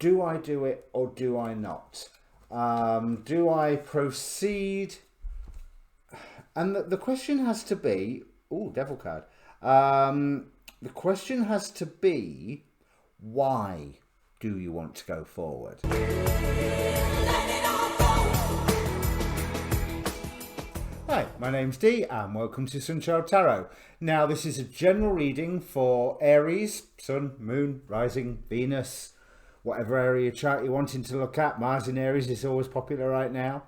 do I do it or do I not? Do I proceed? And the question has to be, oh, devil card. The question has to be, why do you want to go forward? Hi, my name's Dee and welcome to Sunchild Tarot. Now this is a general reading for Aries, Sun, Moon, Rising, Venus, whatever area chart you're wanting to look at. Mars in Aries is always popular right now.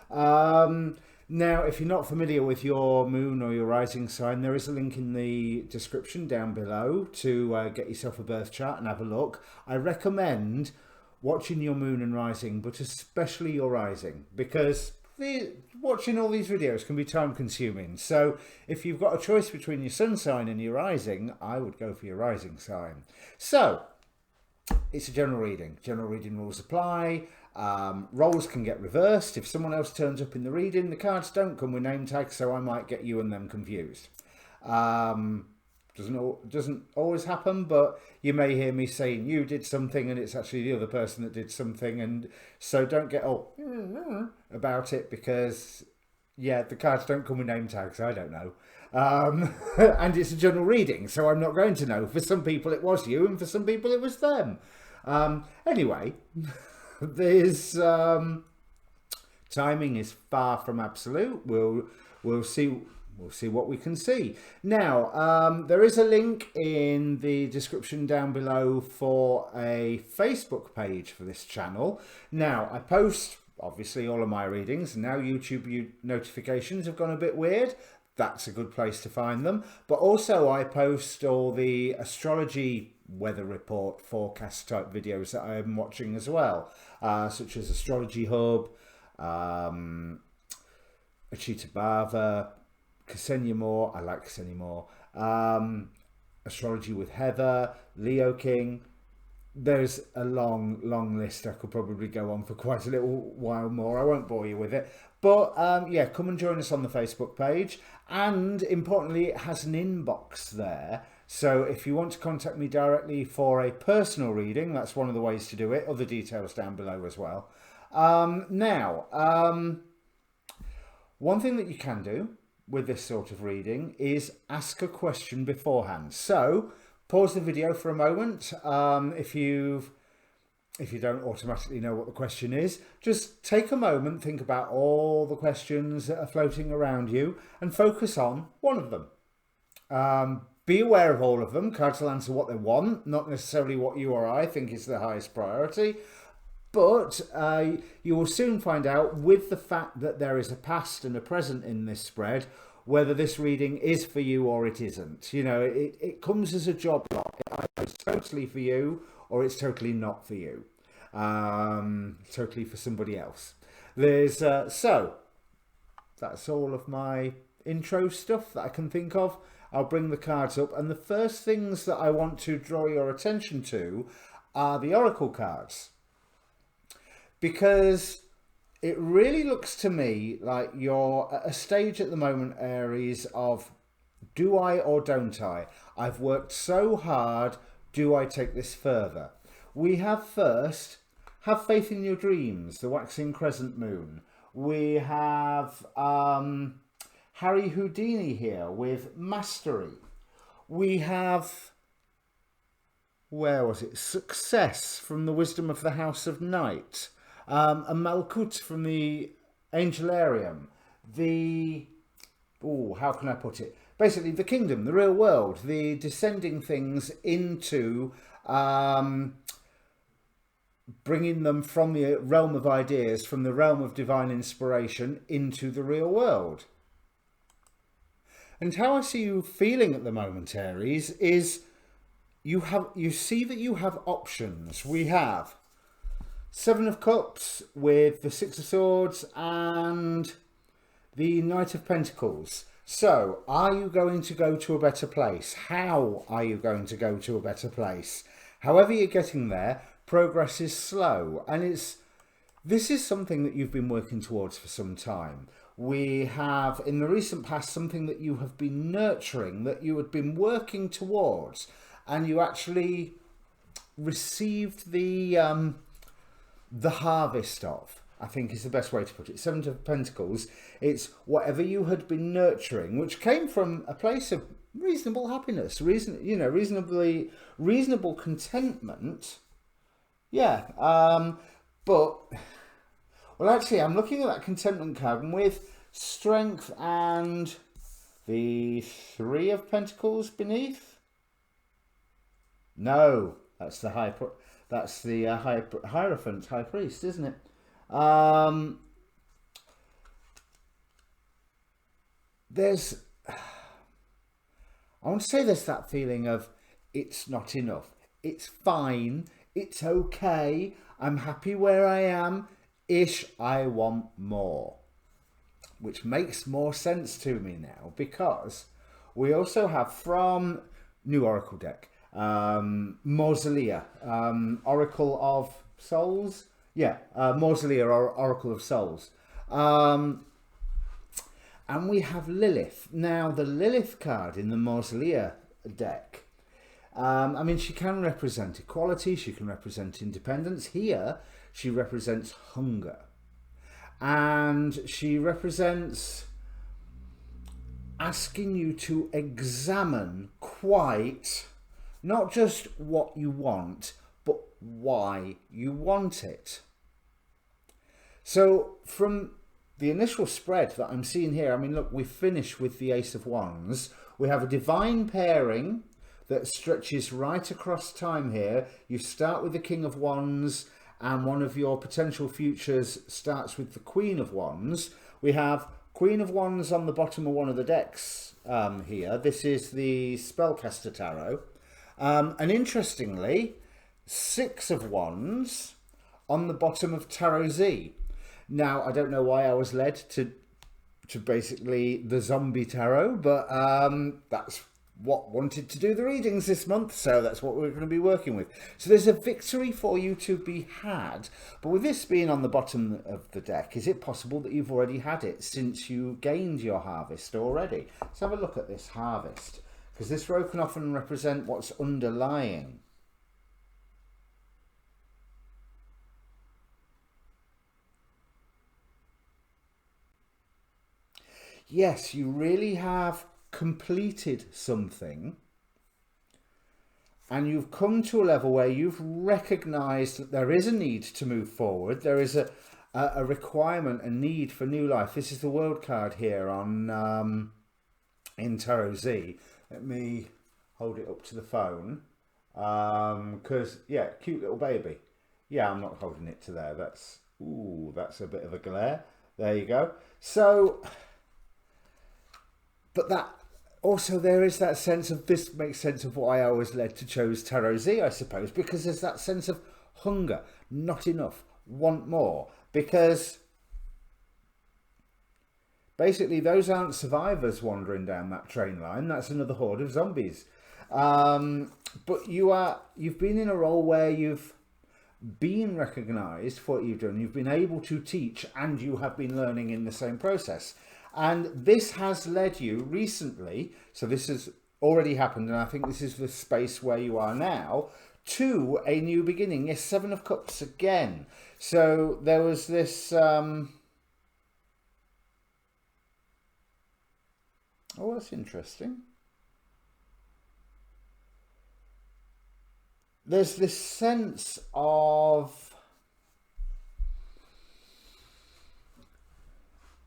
Now, if you're not familiar with your moon or your rising sign, there is a link in the description down below to get yourself a birth chart and have a look. I recommend watching your moon and rising, but especially your rising, because watching all these videos can be time consuming. So if you've got a choice between your sun sign and your rising, I would go for your rising sign. So it's a general reading. General reading rules apply. Roles can get reversed. If someone else turns up in the reading, the cards don't come with name tags, so I might get you and them confused. Doesn't always happen, but you may hear me saying you did something and it's actually the other person that did something, and so don't get all about it, because yeah, the cards don't come with name tags. I don't know. And it's a general reading, so I'm not going to know. For some people it was you, and for some people it was them. Anyway, there's timing is far from absolute. We'll see what we can see. Now, there is a link in the description down below for a Facebook page for this channel. Now, I post obviously all of my readings, and now YouTube notifications have gone a bit weird. That's a good place to find them. But also I post all the astrology weather report forecast type videos that I am watching as well, such as Astrology Hub, Achita Bava, Ksenia Moore, I like Ksenia Moore, Astrology with Heather, Leo King. There's a long list. I could probably go on for quite a little while more. I won't bore you with it. But yeah, come and join us on the Facebook page. And importantly, it has an inbox there. So if you want to contact me directly for a personal reading, that's one of the ways to do it. Other details down below as well. Now, one thing that you can do with this sort of reading is ask a question beforehand. So pause the video for a moment. If you don't automatically know what the question is, just take a moment, think about all the questions that are floating around you and focus on one of them. Be aware of all of them. Cards will answer what they want, not necessarily what you or I think is the highest priority. But you will soon find out, with the fact that there is a past and a present in this spread, whether this reading is for you or it isn't. You know, it comes as a job lot. It's totally for you or it's totally not for you. Totally for somebody else. There's so that's all of my intro stuff that I can think of. I'll bring the cards up, and the first things that I want to draw your attention to are the oracle cards, because it really looks to me like you're at a stage at the moment, Aries, of do I or don't I? I've worked so hard, do I take this further? We have first, have faith in your dreams, the waxing crescent moon. We have Harry Houdini here with mastery. We have, where was it? Success from the wisdom of the House of Night. A Malkut from the Angelarium. How can I put it? Basically the kingdom, the real world, the descending things into bringing them from the realm of ideas, from the realm of divine inspiration into the real world. And how I see you feeling at the moment, Aries, is you see that you have options. We have Seven of Cups with the Six of Swords and the Knight of Pentacles. So, are you going to go to a better place? How are you going to go to a better place? However you're getting there, progress is slow, and this is something that you've been working towards for some time. We have, in the recent past, something that you have been nurturing, that you had been working towards, and you actually received the the harvest of, I think is the best way to put it. Seven of Pentacles, it's whatever you had been nurturing, which came from a place of reasonable happiness, reasonable contentment. Yeah, but, well, actually, I'm looking at that contentment card, and with strength and the Three of Pentacles beneath. No, that's the Hierophant, High Priest, isn't it? There's, I want to say there's that feeling of it's not enough. It's fine. It's okay. I'm happy where I am. Ish, I want more. Which makes more sense to me now, because we also have from new Oracle deck, Mausolea, Oracle of Souls. Yeah, Mausolea, Oracle of Souls. And we have Lilith. Now, the Lilith card in the Mausolea deck, I mean, she can represent equality, she can represent independence. Here, she represents hunger. And she represents asking you to examine quite, not just what you want, but why you want it. So from the initial spread that I'm seeing here, I mean, look, we finish with the Ace of Wands. We have a divine pairing that stretches right across time here. You start with the King of Wands, and one of your potential futures starts with the Queen of Wands. We have Queen of Wands on the bottom of one of the decks here. This is the Spellcaster Tarot. And interestingly, Six of Wands on the bottom of Tarot Z. Now, I don't know why I was led to basically the Zombie Tarot, but that's what wanted to do the readings this month, so that's what we're going to be working with. So there's a victory for you to be had, but with this being on the bottom of the deck, is it possible that you've already had it since you gained your harvest already? Let's have a look at this harvest, because this row can often represent what's underlying. Yes, you really have completed something, and you've come to a level where you've recognized that there is a need to move forward. There is a requirement, a need for new life. This is the World card here on in Tarot Z. Let me hold it up to the phone, because yeah, cute little baby. Yeah, I'm not holding it to there. That's a bit of a glare. There you go. So, but that also, there is that sense of, this makes sense of why I was led to choose Tarot Z, I suppose, because there's that sense of hunger, not enough, want more, because basically those aren't survivors wandering down that train line. That's another horde of zombies. But you've been in a role where you've been recognised for what you've done. You've been able to teach, and you have been learning in the same process. And this has led you recently, so this has already happened, and I think this is the space where you are now, to a new beginning. Yes, Seven of Cups again. So there was this... oh, that's interesting. There's this sense of...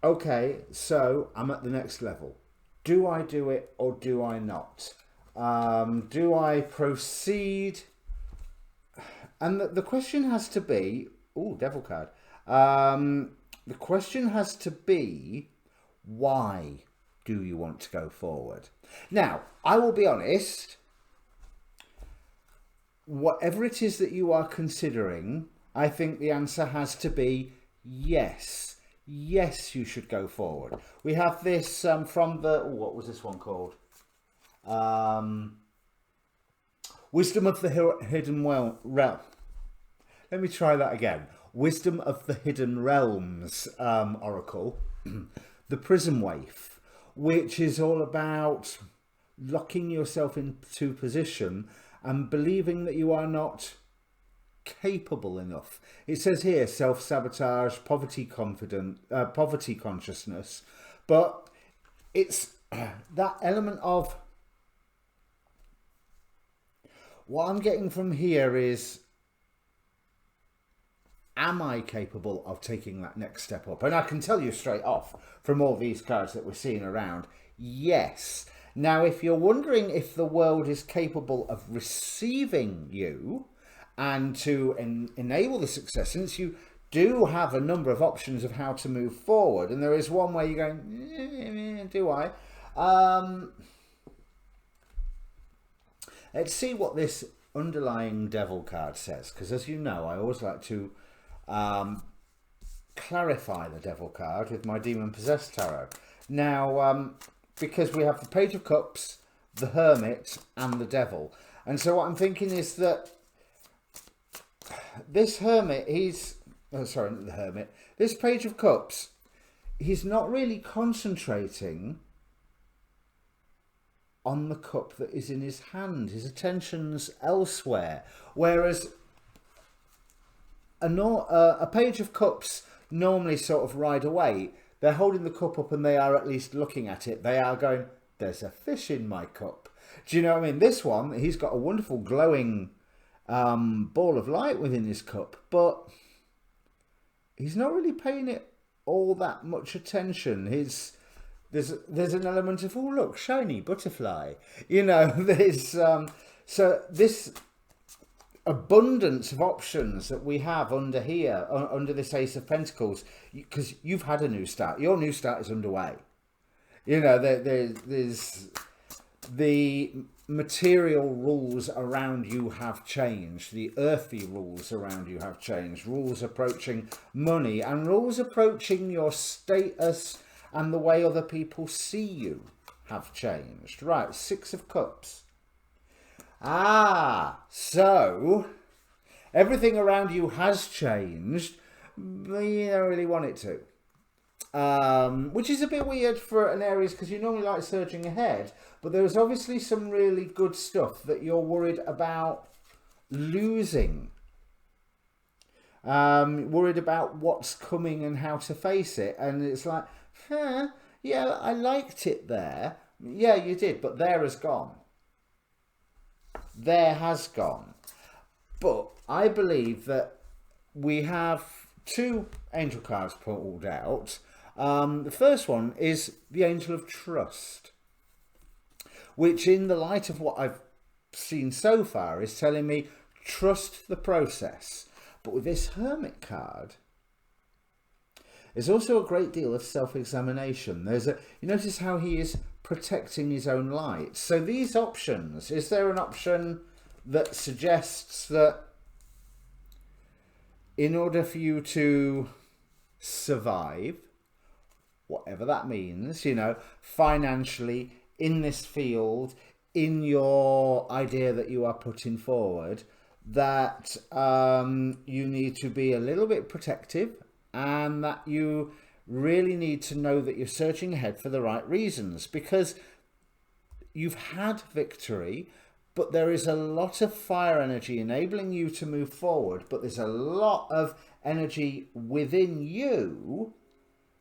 okay, so I'm at the next level. Do I do it or do I not? Do I proceed? And the question has to be, oh, Devil card. The question has to be, why do you want to go forward? Now, I will be honest, whatever it is that you are considering, I think the answer has to be yes. Yes, you should go forward. We have this from the... oh, what was this one called? Wisdom of the Hidden Realm. Let me try that again. Wisdom of the Hidden Realms Oracle. The Prison Waif, which is all about locking yourself into position and believing that you are not capable enough. It says here self-sabotage, poverty consciousness, but it's that element of what I'm getting from here is, am I capable of taking that next step up? And I can tell you straight off from all these cards that we're seeing around, yes. Now, if you're wondering if the world is capable of receiving you and to enable the success, since you do have a number of options of how to move forward, and there is one way you're going, do I? Let's see what this underlying devil card says, because as you know, I always like to clarify the devil card with my demon possessed tarot. Now, because we have the Page of Cups, the Hermit, and the Devil, and so what I'm thinking is that this Hermit, this Page of Cups, he's not really concentrating on the cup that is in his hand. His attention's elsewhere, whereas a Page of Cups normally sort of ride away. They're holding the cup up and they are at least looking at it. They are going, there's a fish in my cup. Do you know what I mean? This one, he's got a wonderful glowing ball of light within his cup, but he's not really paying it all that much attention. There's an element of, oh look, shiny butterfly. You know, there's so this abundance of options that we have under here, under this Ace of Pentacles, because you've had a new start. Your new start is underway. You know, there's the material rules around you have changed. The earthy rules around you have changed. Rules approaching money and rules approaching your status and the way other people see you have changed. Right, Six of Cups. So everything around you has changed, but you don't really want it to. Which is a bit weird for an Aries, because you normally like surging ahead, but there's obviously some really good stuff that you're worried about losing. Worried about what's coming and how to face it. And it's like, yeah, I liked it there. Yeah, you did, but there has gone. There has gone. But I believe that we have two angel cards pulled out. The first one is the Angel of Trust, which in the light of what I've seen so far is telling me trust the process. But with this Hermit card, there's also a great deal of self-examination. You notice how he is protecting his own light. So these options, is there an option that suggests that in order for you to survive, whatever that means, you know, financially, in this field, in your idea that you are putting forward, that you need to be a little bit protective, and that you really need to know that you're searching ahead for the right reasons, because you've had victory, but there is a lot of fire energy enabling you to move forward, but there's a lot of energy within you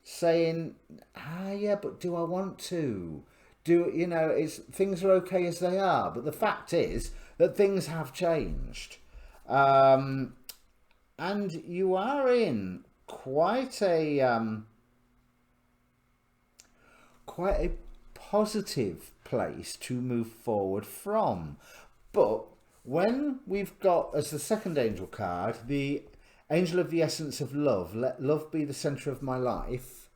saying, yeah, but do I want to? You know, things are okay as they are, but the fact is that things have changed. And you are in quite a positive place to move forward from. But when we've got as the second angel card the Angel of the Essence of Love, let love be the center of my life,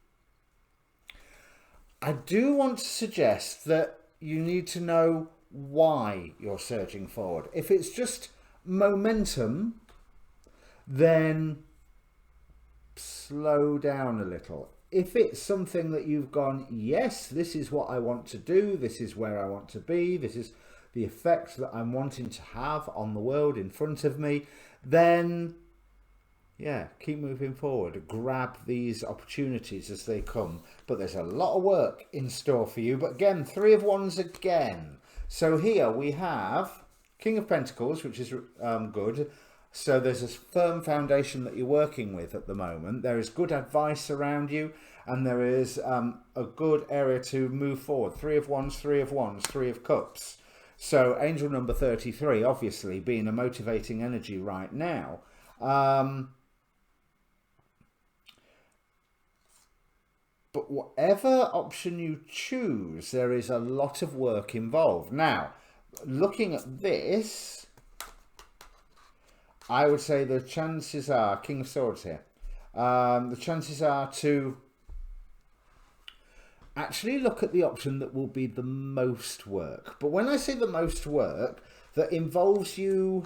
I do want to suggest that you need to know why you're surging forward. If it's just momentum, then slow down a little. If it's something that you've gone, yes, this is what I want to do, this is where I want to be, this is the effect that I'm wanting to have on the world in front of me, then yeah, keep moving forward. Grab these opportunities as they come. But there's a lot of work in store for you. But again, Three of Wands again. So here we have King of Pentacles, which is good. So there's a firm foundation that you're working with at the moment. There is good advice around you, and there is a good area to move forward. Three of Wands, Three of Wands, Three of Cups. So angel number 33, obviously being a motivating energy right now. But whatever option you choose, there is a lot of work involved. Now, looking at this, I would say the chances are, King of Swords here, the chances are to actually look at the option that will be the most work. But when I say the most work, that involves you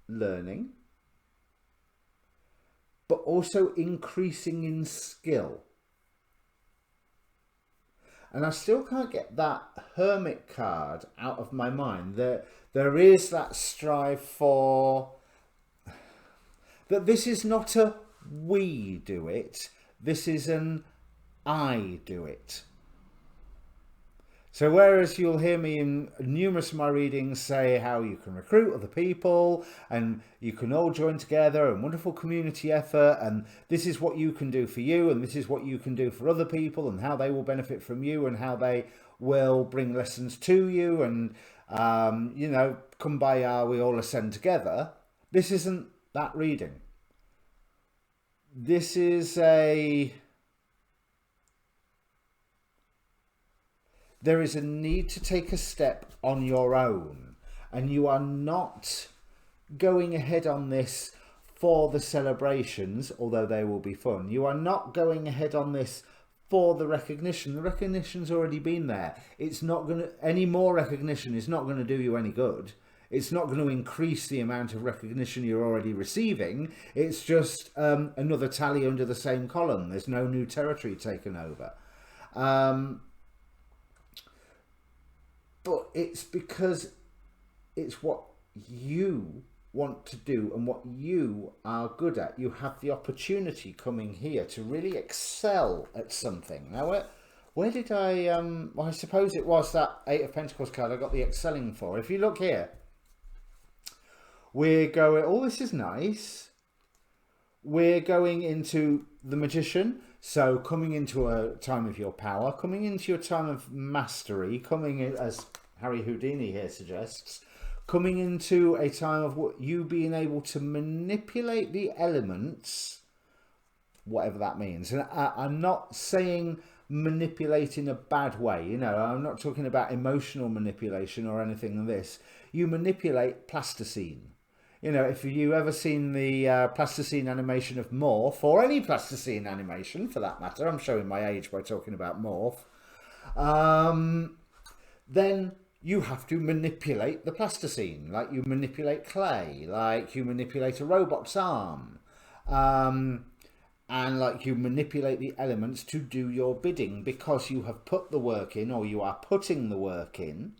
learning, but also increasing in skill. And I still can't get that Hermit card out of my mind. There is that strive for that this is not a we do it, this is an I do it. So whereas you'll hear me in numerous of my readings say how you can recruit other people and you can all join together and wonderful community effort, and this is what you can do for you and this is what you can do for other people and how they will benefit from you and how they will bring lessons to you, and you know, kumbaya, we all ascend together. This isn't that reading. This is a... There is a need to take a step on your own, and you are not going ahead on this for the celebrations, although they will be fun. You are not going ahead on this for the recognition. The recognition's already been there. It's not going to... Any more recognition is not going to do you any good. It's not going to increase the amount of recognition you're already receiving. It's just another tally under the same column. There's no new territory taken over. But it's because it's what you want to do and what you are good at. You have the opportunity coming here to really excel at something. Now, where did I... well, I suppose it was that Eight of Pentacles card I got the excelling for. If you look here, we're going... Oh, this is nice. We're going into the Magician. So coming into a time of your power, coming into your time of mastery, coming in, as Harry Houdini here suggests, coming into a time of what you being able to manipulate the elements, whatever that means. And I'm not saying manipulate in a bad way, you know, I'm not talking about emotional manipulation or anything like this. You manipulate plasticine. You know, if you ever seen the plasticine animation of Morph, or any plasticine animation for that matter, I'm showing my age by talking about Morph, then you have to manipulate the plasticine, like you manipulate clay, like you manipulate a robot's arm, and like you manipulate the elements to do your bidding because you have put the work in, or you are putting the work in.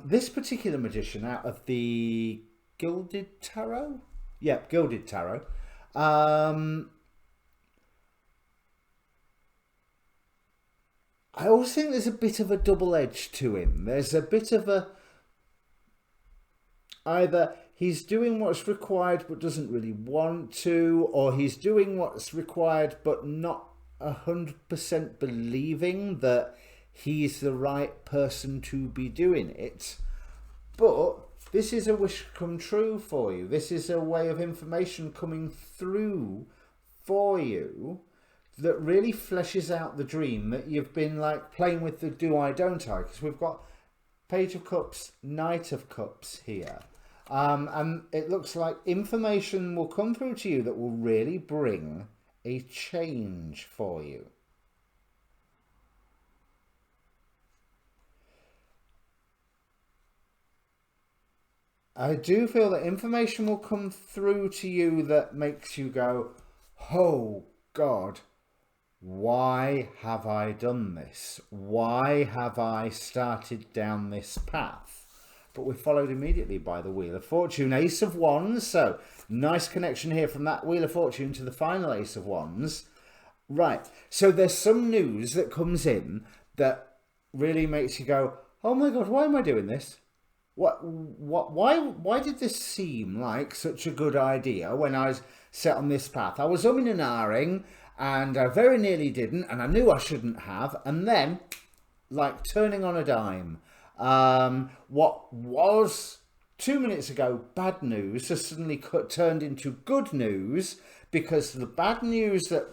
This particular magician out of the Gilded Tarot? Yep, Gilded Tarot. I always think there's a bit of a double edge to him. There's a bit of a... Either he's doing what's required but doesn't really want to, or he's doing what's required but not 100% believing that he's the right person to be doing it. But this is a wish come true for you. This is a way of information coming through for you that really fleshes out the dream that you've been like playing with the do I, don't I? Because we've got Page of Cups, Knight of Cups here. And it looks like information will come through to you that will really bring a change for you. I do feel that information will come through to you that makes you go, oh God, why have I done this? Why have I started down this path? But we're followed immediately by the Wheel of Fortune, Ace of Wands. So nice connection here from that Wheel of Fortune to the final Ace of Wands. Right, so there's some news that comes in that really makes you go, oh my God, why am I doing this? why did this seem like such a good idea when I was set on this path? I was umming and ahhing, and I very nearly didn't, and I knew I shouldn't have, and then, like turning on a dime, what was 2 minutes ago bad news has suddenly turned into good news, because the bad news that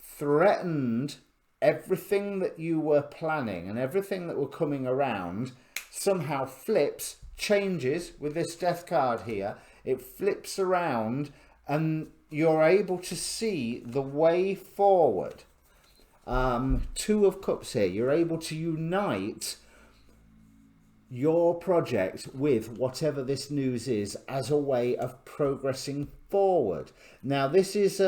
threatened everything that you were planning and everything that were coming around somehow flips, changes with this death card here. It flips around and you're able to see the way forward. Two of Cups here. You're able to unite your project with whatever this news is as a way of progressing forward. Now this is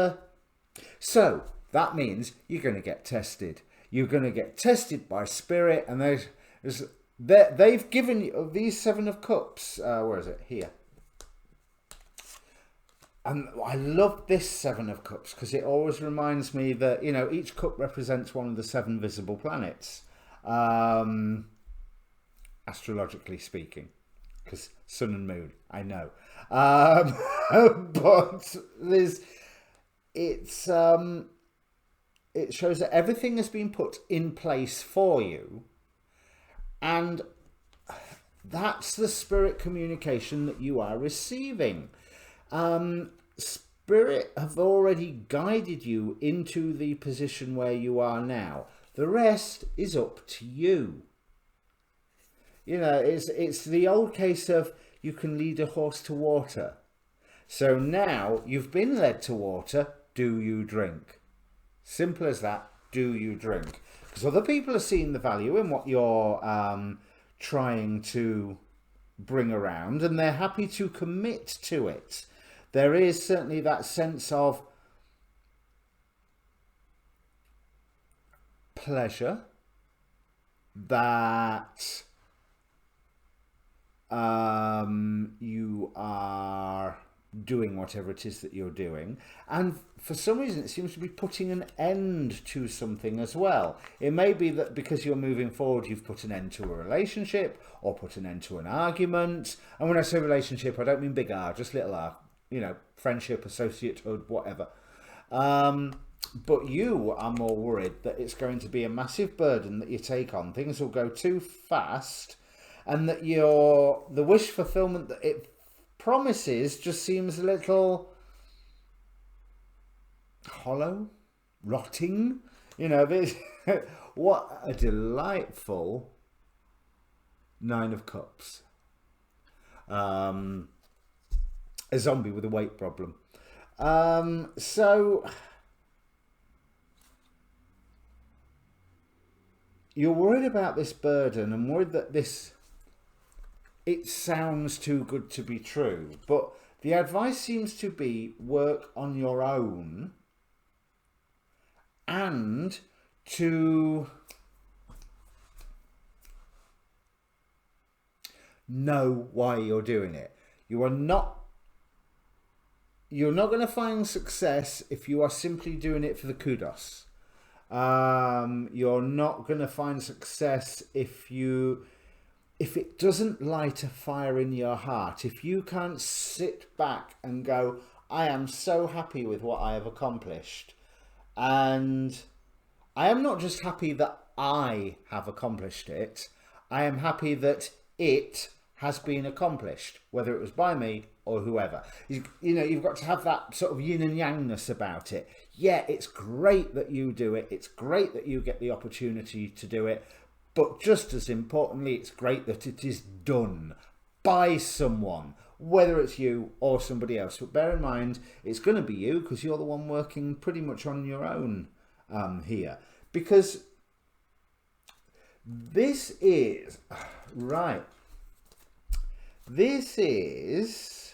so that means you're going to get tested. You're going to get tested by spirit, and they've given you these Seven of Cups. Where is it? Here. And I love this Seven of Cups because it always reminds me that, you know, each cup represents one of the 7 visible planets, astrologically speaking, because sun and moon, I know. But it shows that everything has been put in place for you, and that's the spirit communication that you are receiving. Spirit have already guided you into the position where you are now. The rest is up to you. You know, it's the old case of you can lead a horse to water. So now you've been led to water, do you drink? Simple as that, do you drink? Because other people are seeing the value in what you're trying to bring around, and they're happy to commit to it. There is certainly that sense of pleasure that you are doing whatever it is that you're doing, and for some reason it seems to be putting an end to something as well. It may be that because you're moving forward you've put an end to a relationship or put an end to an argument, and when I say relationship I don't mean big R, just little r, you know, friendship, associatehood, whatever. But you are more worried that it's going to be a massive burden that you take on, things will go too fast, and that the wish fulfillment that it promises just seems a little hollow, rotting. You know, what a delightful Nine of Cups. A zombie with a weight problem. So you're worried about this burden and worried that it sounds too good to be true, but the advice seems to be work on your own and to know why you're doing it. You're not going to find success if you are simply doing it for the kudos. You're not going to find success if it doesn't light a fire in your heart. If you can't sit back and go, I am so happy with what I have accomplished, and I am not just happy that I have accomplished it, I am happy that it has been accomplished, whether it was by me or whoever. You know, you've got to have that sort of yin and yangness about it. Yeah, it's great that you do it. It's great that you get the opportunity to do it. But just as importantly, it's great that it is done by someone, whether it's you or somebody else. But bear in mind, it's going to be you because you're the one working pretty much on your own here. Because this is, right, this is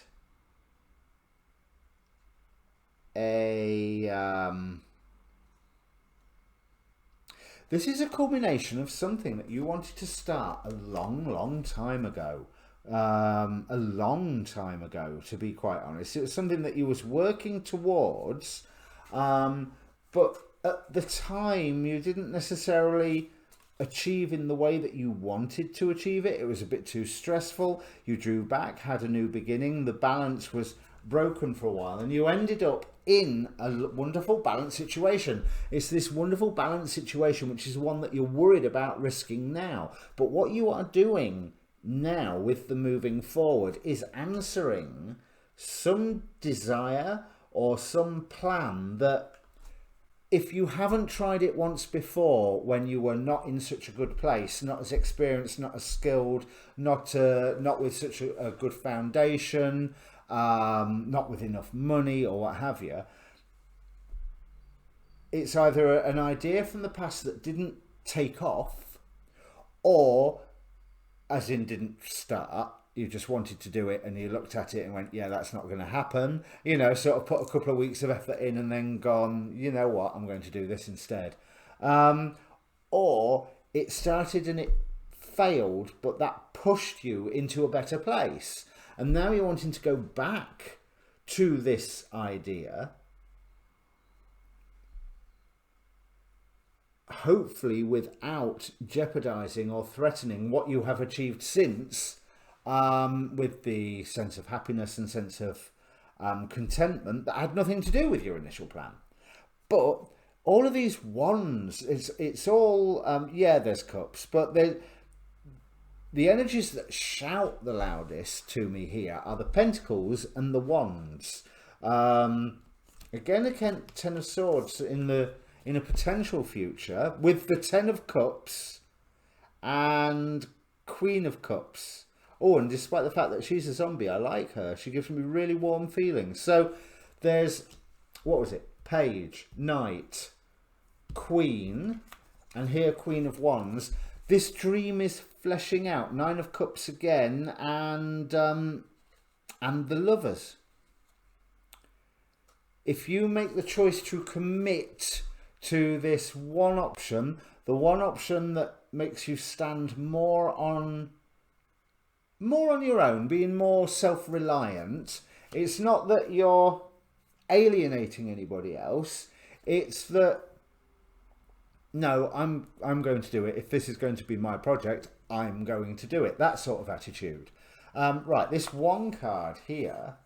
this is a culmination of something that you wanted to start a long time ago. A long time ago, to be quite honest. It was something that you was working towards, but at the time you didn't necessarily achieving the way that you wanted to achieve it. It was a bit too stressful. You drew back, had a new beginning. The balance was broken for a while, and you ended up in a wonderful balanced situation. It's this wonderful balanced situation, which is one that you're worried about risking now. But what you are doing now with the moving forward is answering some desire or some plan that, if you haven't tried it once before, when you were not in such a good place, not as experienced, not as skilled, not with such a good foundation, not with enough money or what have you, it's either an idea from the past that didn't take off, or as in didn't start, you just wanted to do it and you looked at it and went, yeah, that's not going to happen, you know, sort of put a couple of weeks of effort in and then gone, you know what, I'm going to do this instead. Or it started and it failed, but that pushed you into a better place, and now you're wanting to go back to this idea, hopefully without jeopardizing or threatening what you have achieved since, with the sense of happiness and sense of contentment that had nothing to do with your initial plan. But all of these wands, it's all, yeah, there's cups, but the energies that shout the loudest to me here are the pentacles and the wands. Again, a Ten of Swords in a potential future, with the Ten of Cups and Queen of Cups. Oh, and despite the fact that she's a zombie, I like her. She gives me really warm feelings. So there's, what was it? Page, Knight, Queen, and here Queen of Wands. This dream is fleshing out. Nine of Cups again, and the Lovers. If you make the choice to commit to this one option, the one option that makes you stand more on your own, being more self-reliant, it's not that you're alienating anybody else, it's that, no, I'm going to do it. If this is going to be my project, I'm going to do it. That sort of attitude. Right, this one card here,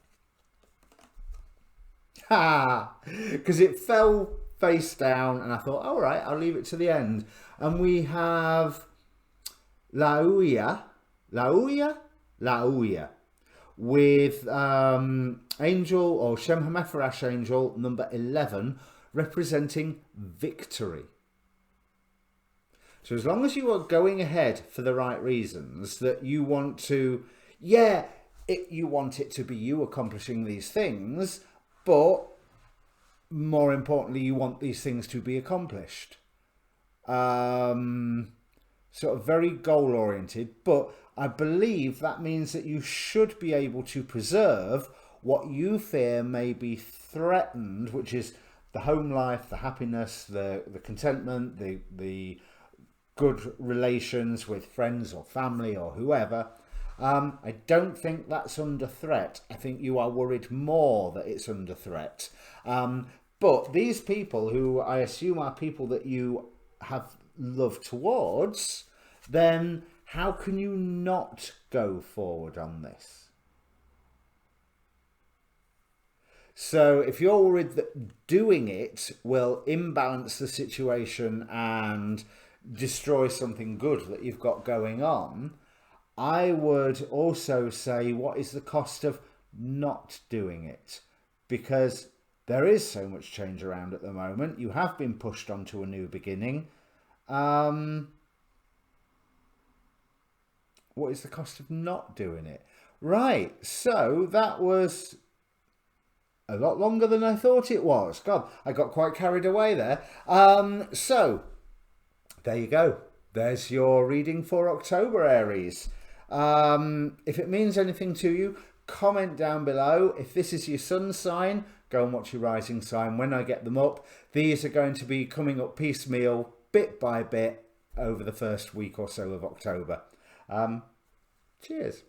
because it fell face down, and I thought, all right, I'll leave it to the end. And we have Lauya, with angel, or Shem HaMephorash angel number 11, representing victory. So as long as you are going ahead for the right reasons, that you want to, you want it to be you accomplishing these things, but more importantly, you want these things to be accomplished. Sort of very goal oriented, but I believe that means that you should be able to preserve what you fear may be threatened, which is the home life, the happiness, the contentment, the good relations with friends or family or whoever. I don't think that's under threat. I think you are worried more that it's under threat. But these people, who I assume are people that you have love towards, then how can you not go forward on this? So if you're worried that doing it will imbalance the situation and destroy something good that you've got going on, I would also say, what is the cost of not doing it? Because there is so much change around at the moment. You have been pushed onto a new beginning. What is the cost of not doing it? Right, so that was a lot longer than I thought it was. God, I got quite carried away there. So there you go. There's your reading for October, Aries. If it means anything to you, comment down below. If this is your sun sign, go and watch your rising sign when I get them up. These are going to be coming up piecemeal, bit by bit, over the first week or so of October. Cheers.